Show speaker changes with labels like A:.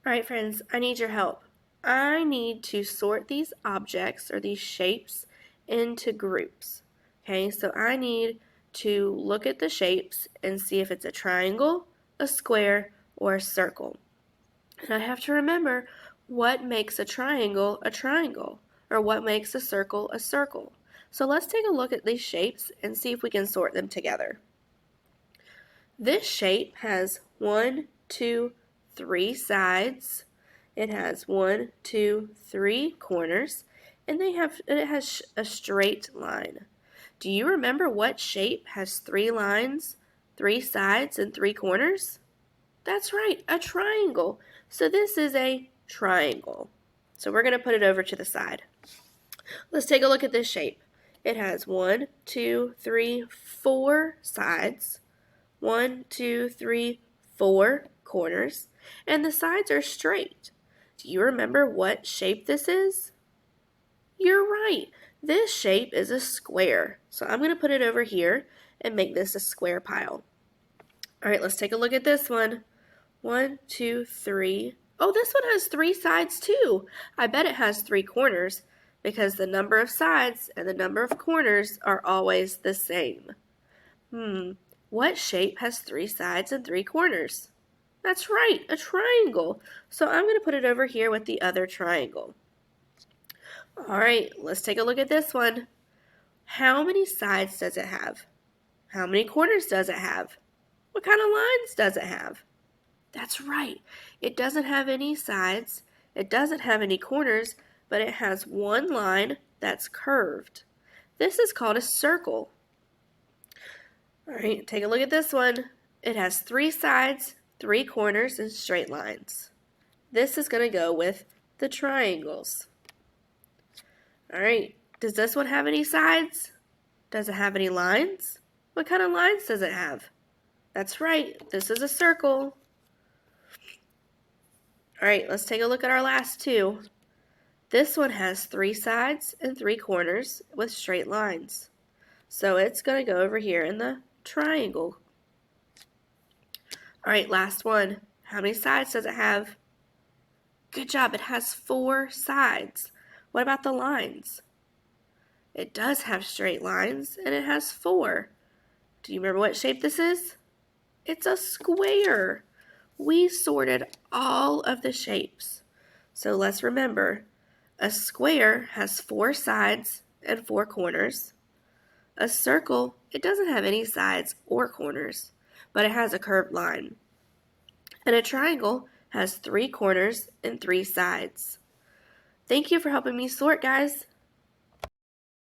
A: All right, friends, I need your help. I need to sort these objects or these shapes into groups. Okay, so I need to look at the shapes and see if it's a triangle, a square, or a circle. And I have to remember what makes a triangle, or what makes a circle. So let's take a look at these shapes and see if we can sort them together. This shape has 1, 2, 3 sides. It has 1, 2, 3 corners, and it has a straight line. Do you remember what shape has 3 lines, 3 sides, and 3 corners? That's right, a triangle. So this is a triangle. So we're going to put it over to the side. Let's take a look at this shape. It has 1, 2, 3, 4 sides. 1, 2, 3, 4 corners, and the sides are straight. Do you remember what shape this is? You're right. This shape is a square. So I'm going to put it over here and make this a square pile. All right, let's take a look at this one. 1, 2, 3. Oh, this one has 3 sides too. I bet it has 3 corners because the number of sides and the number of corners are always the same. What shape has 3 sides and 3 corners? That's right, a triangle. So I'm going to put it over here with the other triangle. All right, let's take a look at this one. How many sides does it have? How many corners does it have? What kind of lines does it have? That's right, it doesn't have any sides, it doesn't have any corners, but it has one line that's curved. This is called a circle. All right, take a look at this one. It has 3 sides, 3 corners, and straight lines. This is going to go with the triangles. All right, does this one have any sides? Does it have any lines? What kind of lines does it have? That's right, this is a circle. All right, let's take a look at our last two. This one has 3 sides and 3 corners with straight lines. So it's going to go over here in the triangle. All right, last one. How many sides does it have? Good job, it has 4 sides. What about the lines? It does have straight lines, and it has 4. Do you remember what shape this is? It's a square. We sorted all of the shapes. So let's remember, a square has 4 sides and 4 corners. A circle, it doesn't have any sides or corners, but it has a curved line. And a triangle has 3 corners and 3 sides. Thank you for helping me sort, guys.